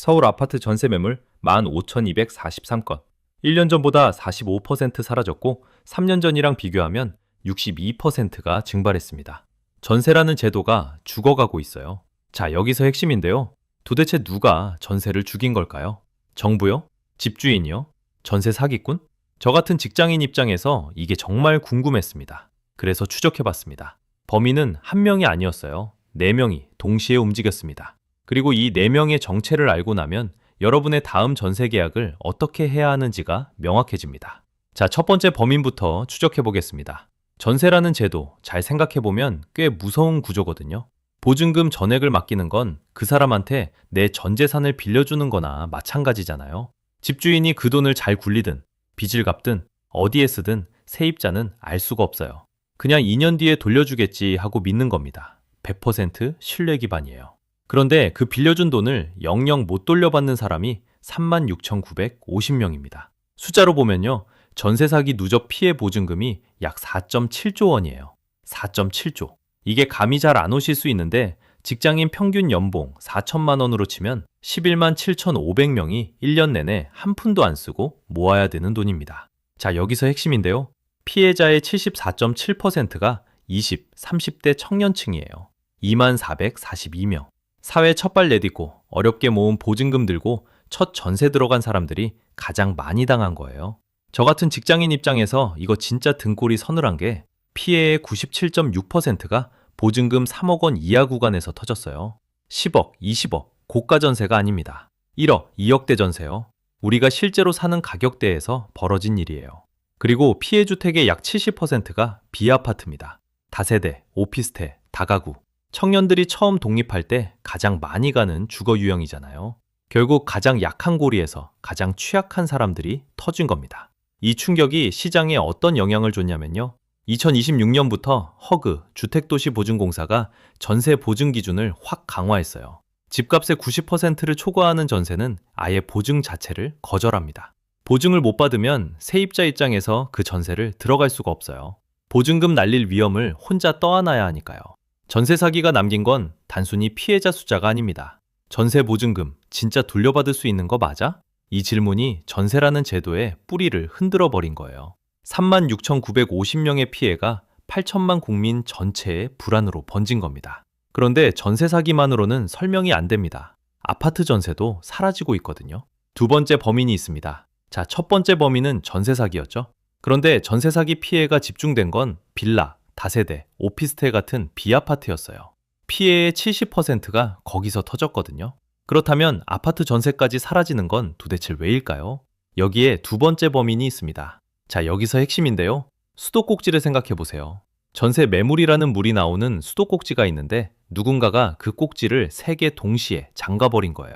서울 아파트 전세 매물 15,243건. 1년 전보다 45% 사라졌고 3년 전이랑 비교하면 62%가 증발했습니다. 전세라는 제도가 죽어가고 있어요. 자, 여기서 핵심인데요. 도대체 누가 전세를 죽인 걸까요? 정부요? 집주인이요? 전세 사기꾼? 저 같은 직장인 입장에서 이게 정말 궁금했습니다. 그래서 추적해봤습니다. 범인은 한 명이 아니었어요. 네 명이 동시에 움직였습니다. 그리고 이 네 명의 정체를 알고 나면 여러분의 다음 전세 계약을 어떻게 해야 하는지가 명확해집니다. 자, 첫 번째 범인부터 추적해 보겠습니다. 전세라는 제도 잘 생각해 보면 꽤 무서운 구조거든요. 보증금 전액을 맡기는 건 그 사람한테 내 전 재산을 빌려주는 거나 마찬가지잖아요. 집주인이 그 돈을 잘 굴리든 빚을 갚든 어디에 쓰든 세입자는 알 수가 없어요. 그냥 2년 뒤에 돌려주겠지 하고 믿는 겁니다. 100% 신뢰 기반이에요. 그런데 그 빌려준 돈을 영영 못 돌려받는 사람이 36,950명입니다. 숫자로 보면요. 전세 사기 누적 피해 보증금이 약 4.7조 원이에요. 4.7조. 이게 감이 잘 안 오실 수 있는데 직장인 평균 연봉 4천만 원으로 치면 11만 7,500명이 1년 내내 한 푼도 안 쓰고 모아야 되는 돈입니다. 자, 여기서 핵심인데요. 피해자의 74.7%가 20, 30대 청년층이에요. 2만 442명. 사회 첫발 내딛고 어렵게 모은 보증금 들고 첫 전세 들어간 사람들이 가장 많이 당한 거예요. 저 같은 직장인 입장에서 이거 진짜 등골이 서늘한 게 피해의 97.6%가 보증금 3억 원 이하 구간에서 터졌어요. 10억, 20억, 고가 전세가 아닙니다. 1억, 2억대 전세요. 우리가 실제로 사는 가격대에서 벌어진 일이에요. 그리고 피해 주택의 약 70%가 비아파트입니다. 다세대, 오피스텔, 다가구. 청년들이 처음 독립할 때 가장 많이 가는 주거 유형이잖아요. 결국 가장 약한 고리에서 가장 취약한 사람들이 터진 겁니다. 이 충격이 시장에 어떤 영향을 줬냐면요. 2026년부터 허그, 주택도시보증공사가 전세 보증 기준을 확 강화했어요. 집값의 90%를 초과하는 전세는 아예 보증 자체를 거절합니다. 보증을 못 받으면 세입자 입장에서 그 전세를 들어갈 수가 없어요. 보증금 날릴 위험을 혼자 떠안아야 하니까요. 전세 사기가 남긴 건 단순히 피해자 숫자가 아닙니다. 전세 보증금 진짜 돌려받을 수 있는 거 맞아? 이 질문이 전세라는 제도의 뿌리를 흔들어 버린 거예요. 36,950명의 피해가 8천만 국민 전체의 불안으로 번진 겁니다. 그런데 전세 사기만으로는 설명이 안 됩니다. 아파트 전세도 사라지고 있거든요. 두 번째 범인이 있습니다. 자, 첫 번째 범인은 전세 사기였죠. 그런데 전세 사기 피해가 집중된 건 빌라, 다세대, 오피스텔 같은 비아파트였어요. 피해의 70%가 거기서 터졌거든요. 그렇다면 아파트 전세까지 사라지는 건 도대체 왜일까요? 여기에 두 번째 범인이 있습니다. 자, 여기서 핵심인데요. 수도꼭지를 생각해 보세요. 전세 매물이라는 물이 나오는 수도꼭지가 있는데 누군가가 그 꼭지를 3개 동시에 잠가버린 거예요.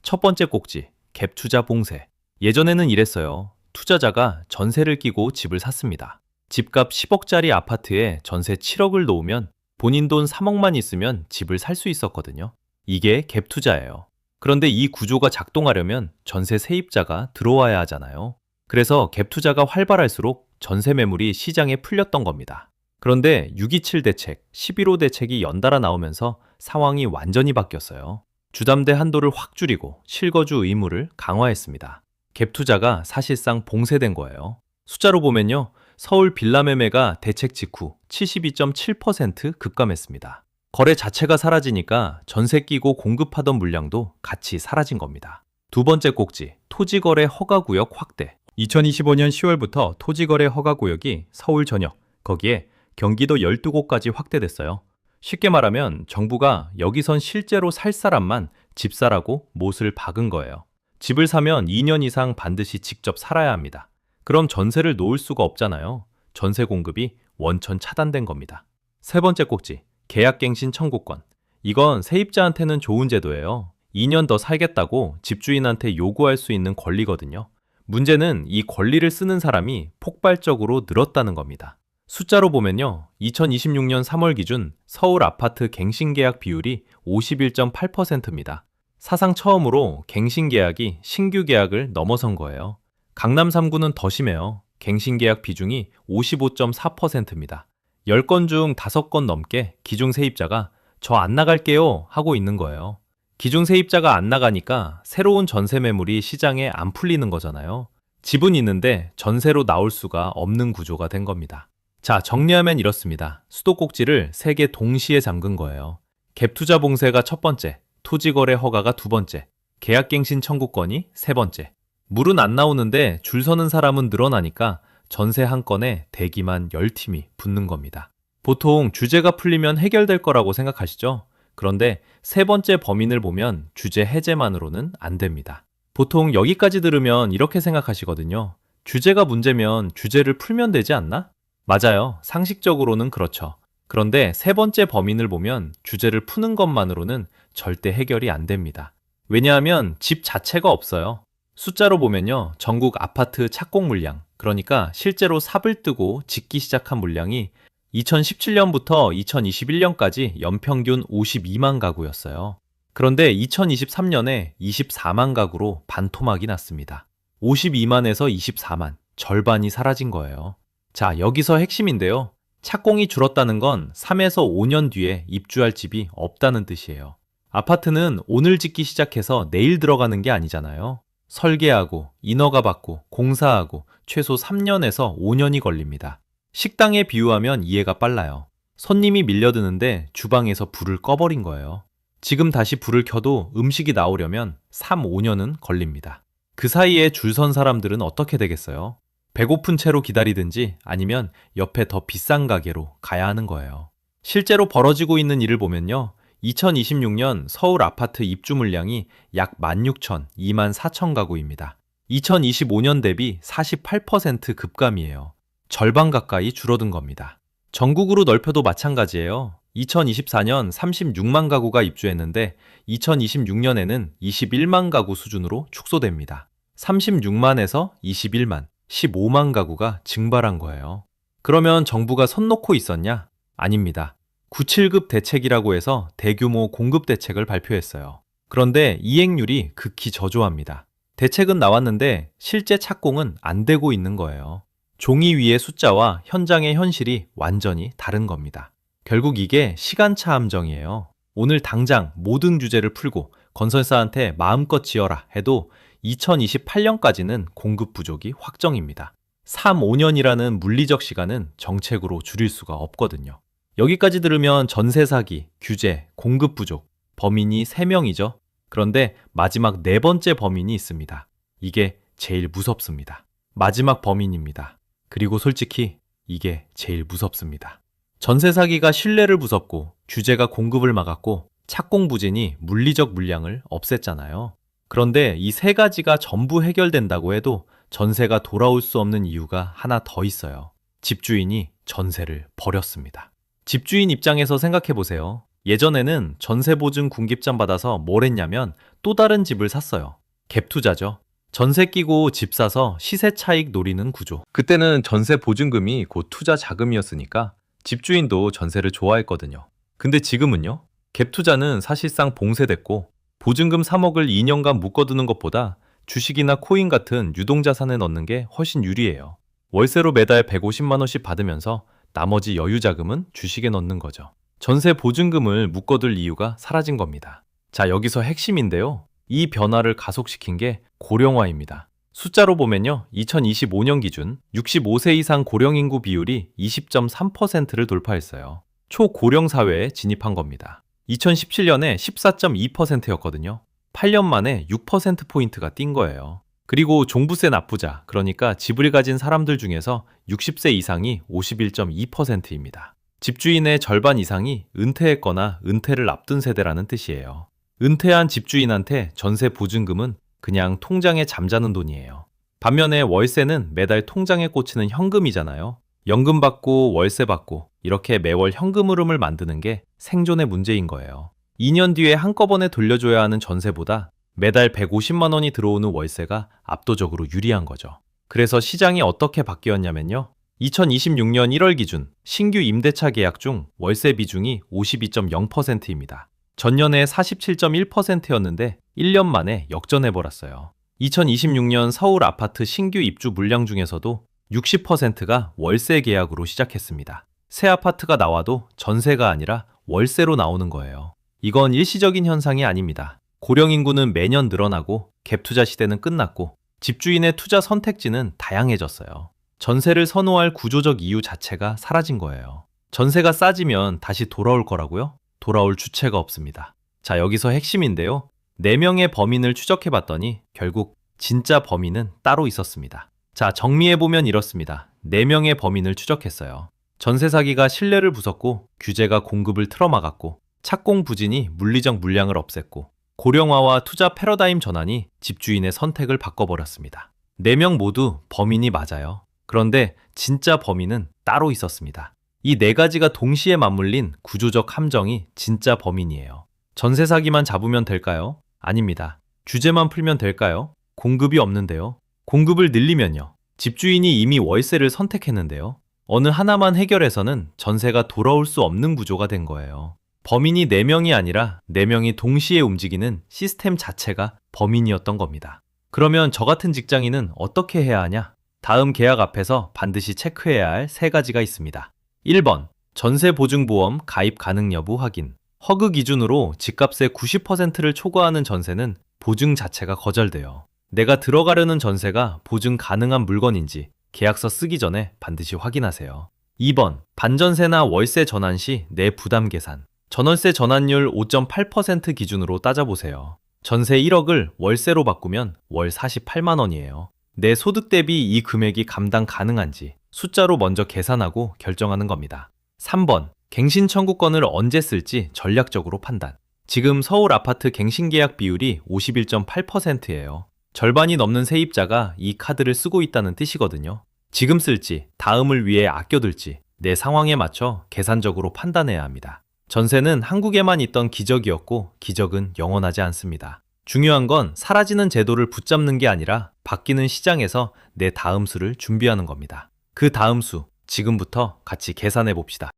첫 번째 꼭지, 갭 투자 봉쇄. 예전에는 이랬어요. 투자자가 전세를 끼고 집을 샀습니다. 집값 10억짜리 아파트에 전세 7억을 놓으면 본인 돈 3억만 있으면 집을 살 수 있었거든요. 이게 갭 투자예요. 그런데 이 구조가 작동하려면 전세 세입자가 들어와야 하잖아요. 그래서 갭 투자가 활발할수록 전세 매물이 시장에 풀렸던 겁니다. 그런데 627 대책, 11호 대책이 연달아 나오면서 상황이 완전히 바뀌었어요. 주담대 한도를 확 줄이고 실거주 의무를 강화했습니다. 갭 투자가 사실상 봉쇄된 거예요. 숫자로 보면요. 서울 빌라 매매가 대책 직후 72.7% 급감했습니다. 거래 자체가 사라지니까 전세 끼고 공급하던 물량도 같이 사라진 겁니다. 두 번째 꼭지, 토지거래 허가구역 확대. 2025년 10월부터 토지거래 허가구역이 서울 전역, 거기에 경기도 12곳까지 확대됐어요. 쉽게 말하면 정부가 여기선 실제로 살 사람만 집 사라고 못을 박은 거예요. 집을 사면 2년 이상 반드시 직접 살아야 합니다. 그럼 전세를 놓을 수가 없잖아요. 전세 공급이 원천 차단된 겁니다. 세 번째 꼭지, 계약갱신 청구권. 이건 세입자한테는 좋은 제도예요. 2년 더 살겠다고 집주인한테 요구할 수 있는 권리거든요. 문제는 이 권리를 쓰는 사람이 폭발적으로 늘었다는 겁니다. 숫자로 보면요. 2026년 3월 기준 서울 아파트 갱신계약 비율이 51.8%입니다. 사상 처음으로 갱신계약이 신규 계약을 넘어선 거예요. 강남 3구는 더 심해요. 갱신계약 비중이 55.4%입니다. 10건 중 5건 넘게 기존 세입자가 저 안 나갈게요 하고 있는 거예요. 기존 세입자가 안 나가니까 새로운 전세 매물이 시장에 안 풀리는 거잖아요. 집은 있는데 전세로 나올 수가 없는 구조가 된 겁니다. 자, 정리하면 이렇습니다. 수도꼭지를 3개 동시에 잠근 거예요. 갭투자 봉쇄가 첫 번째, 토지거래 허가가 두 번째, 계약갱신 청구권이 세 번째. 물은 안 나오는데 줄 서는 사람은 늘어나니까 전세 한 건에 대기만 10팀이 붙는 겁니다. 보통 주제가 풀리면 해결될 거라고 생각하시죠? 그런데 세 번째 범인을 보면 주제 해제만으로는 안 됩니다. 보통 여기까지 들으면 이렇게 생각하시거든요. 주제가 문제면 주제를 풀면 되지 않나? 맞아요. 상식적으로는 그렇죠. 그런데 세 번째 범인을 보면 주제를 푸는 것만으로는 절대 해결이 안 됩니다. 왜냐하면 집 자체가 없어요. 숫자로 보면요. 전국 아파트 착공 물량, 그러니까 실제로 삽을 뜨고 짓기 시작한 물량이 2017년부터 2021년까지 연평균 52만 가구였어요. 그런데 2023년에 24만 가구로 반토막이 났습니다. 52만에서 24만, 절반이 사라진 거예요. 자, 여기서 핵심인데요. 착공이 줄었다는 건 3에서 5년 뒤에 입주할 집이 없다는 뜻이에요. 아파트는 오늘 짓기 시작해서 내일 들어가는 게 아니잖아요. 설계하고, 인허가 받고, 공사하고 최소 3년에서 5년이 걸립니다. 식당에 비유하면 이해가 빨라요. 손님이 밀려드는데 주방에서 불을 꺼버린 거예요. 지금 다시 불을 켜도 음식이 나오려면 3, 5년은 걸립니다. 그 사이에 줄 선 사람들은 어떻게 되겠어요? 배고픈 채로 기다리든지 아니면 옆에 더 비싼 가게로 가야 하는 거예요. 실제로 벌어지고 있는 일을 보면요. 2026년 서울 아파트 입주 물량이 약 16,000, 24,000 가구입니다. 2025년 대비 48% 급감이에요. 절반 가까이 줄어든 겁니다. 전국으로 넓혀도 마찬가지예요. 2024년 36만 가구가 입주했는데 2026년에는 21만 가구 수준으로 축소됩니다. 36만에서 21만, 15만 가구가 증발한 거예요. 그러면 정부가 손 놓고 있었냐? 아닙니다. 97급 대책이라고 해서 대규모 공급 대책을 발표했어요. 그런데 이행률이 극히 저조합니다. 대책은 나왔는데 실제 착공은 안 되고 있는 거예요. 종이 위의 숫자와 현장의 현실이 완전히 다른 겁니다. 결국 이게 시간차 함정이에요. 오늘 당장 모든 규제를 풀고 건설사한테 마음껏 지어라 해도 2028년까지는 공급 부족이 확정입니다. 3, 5년이라는 물리적 시간은 정책으로 줄일 수가 없거든요. 여기까지 들으면 전세 사기, 규제, 공급 부족, 범인이 3명이죠. 그런데 마지막 네 번째 범인이 있습니다. 이게 제일 무섭습니다. 마지막 범인입니다. 그리고 솔직히 이게 제일 무섭습니다. 전세 사기가 신뢰를 부쉈고 규제가 공급을 막았고 착공 부진이 물리적 물량을 없앴잖아요. 그런데 이 세 가지가 전부 해결된다고 해도 전세가 돌아올 수 없는 이유가 하나 더 있어요. 집주인이 전세를 버렸습니다. 집주인 입장에서 생각해 보세요. 예전에는 전세 보증 군기점 받아서 뭘 했냐면 또 다른 집을 샀어요. 갭 투자죠. 전세 끼고 집 사서 시세 차익 노리는 구조. 그때는 전세 보증금이 곧 투자 자금이었으니까 집주인도 전세를 좋아했거든요. 근데 지금은요? 갭 투자는 사실상 봉쇄됐고 보증금 3억을 2년간 묶어두는 것보다 주식이나 코인 같은 유동자산에 넣는 게 훨씬 유리해요. 월세로 매달 150만 원씩 받으면서 나머지 여유 자금은 주식에 넣는 거죠. 전세 보증금을 묶어둘 이유가 사라진 겁니다. 자, 여기서 핵심인데요. 이 변화를 가속시킨 게 고령화입니다. 숫자로 보면요. 2025년 기준 65세 이상 고령 인구 비율이 20.3%를 돌파했어요. 초고령 사회에 진입한 겁니다. 2017년에 14.2%였거든요. 8년 만에 6%포인트가 뛴 거예요. 그리고 종부세 납부자, 그러니까 집을 가진 사람들 중에서 60세 이상이 51.2%입니다. 집주인의 절반 이상이 은퇴했거나 은퇴를 앞둔 세대라는 뜻이에요. 은퇴한 집주인한테 전세 보증금은 그냥 통장에 잠자는 돈이에요. 반면에 월세는 매달 통장에 꽂히는 현금이잖아요. 연금 받고 월세 받고 이렇게 매월 현금 흐름을 만드는 게 생존의 문제인 거예요. 2년 뒤에 한꺼번에 돌려줘야 하는 전세보다 매달 150만 원이 들어오는 월세가 압도적으로 유리한 거죠. 그래서 시장이 어떻게 바뀌었냐면요. 2026년 1월 기준 신규 임대차 계약 중 월세 비중이 52.0%입니다. 전년에 47.1%였는데 1년 만에 역전해버렸어요. 2026년 서울 아파트 신규 입주 물량 중에서도 60%가 월세 계약으로 시작했습니다. 새 아파트가 나와도 전세가 아니라 월세로 나오는 거예요. 이건 일시적인 현상이 아닙니다. 고령 인구는 매년 늘어나고 갭 투자 시대는 끝났고 집주인의 투자 선택지는 다양해졌어요. 전세를 선호할 구조적 이유 자체가 사라진 거예요. 전세가 싸지면 다시 돌아올 거라고요? 돌아올 주체가 없습니다. 자, 여기서 핵심인데요. 4명의 범인을 추적해봤더니 결국 진짜 범인은 따로 있었습니다. 자, 정리해보면 이렇습니다. 4명의 범인을 추적했어요. 전세 사기가 신뢰를 부쉈고 규제가 공급을 틀어막았고 착공 부진이 물리적 물량을 없앴고 고령화와 투자 패러다임 전환이 집주인의 선택을 바꿔버렸습니다. 4명 모두 범인이 맞아요. 그런데 진짜 범인은 따로 있었습니다. 이 4가지가 동시에 맞물린 구조적 함정이 진짜 범인이에요. 전세 사기만 잡으면 될까요? 아닙니다. 규제만 풀면 될까요? 공급이 없는데요. 공급을 늘리면요. 집주인이 이미 월세를 선택했는데요. 어느 하나만 해결해서는 전세가 돌아올 수 없는 구조가 된 거예요. 범인이 4명이 아니라 4명이 동시에 움직이는 시스템 자체가 범인이었던 겁니다. 그러면 저 같은 직장인은 어떻게 해야 하냐? 다음 계약 앞에서 반드시 체크해야 할 3가지가 있습니다. 1번, 전세보증보험 가입 가능 여부 확인. 허그 기준으로 집값의 90%를 초과하는 전세는 보증 자체가 거절돼요. 내가 들어가려는 전세가 보증 가능한 물건인지 계약서 쓰기 전에 반드시 확인하세요. 2번, 반전세나 월세 전환 시 내 부담 계산. 전월세 전환율 5.8% 기준으로 따져보세요. 전세 1억을 월세로 바꾸면 월 48만 원이에요. 내 소득 대비 이 금액이 감당 가능한지 숫자로 먼저 계산하고 결정하는 겁니다. 3번, 갱신 청구권을 언제 쓸지 전략적으로 판단. 지금 서울 아파트 갱신 계약 비율이 51.8%예요. 절반이 넘는 세입자가 이 카드를 쓰고 있다는 뜻이거든요. 지금 쓸지, 다음을 위해 아껴둘지 내 상황에 맞춰 계산적으로 판단해야 합니다. 전세는 한국에만 있던 기적이었고 기적은 영원하지 않습니다. 중요한 건 사라지는 제도를 붙잡는 게 아니라 바뀌는 시장에서 내 다음 수를 준비하는 겁니다. 그 다음 수, 지금부터 같이 계산해 봅시다.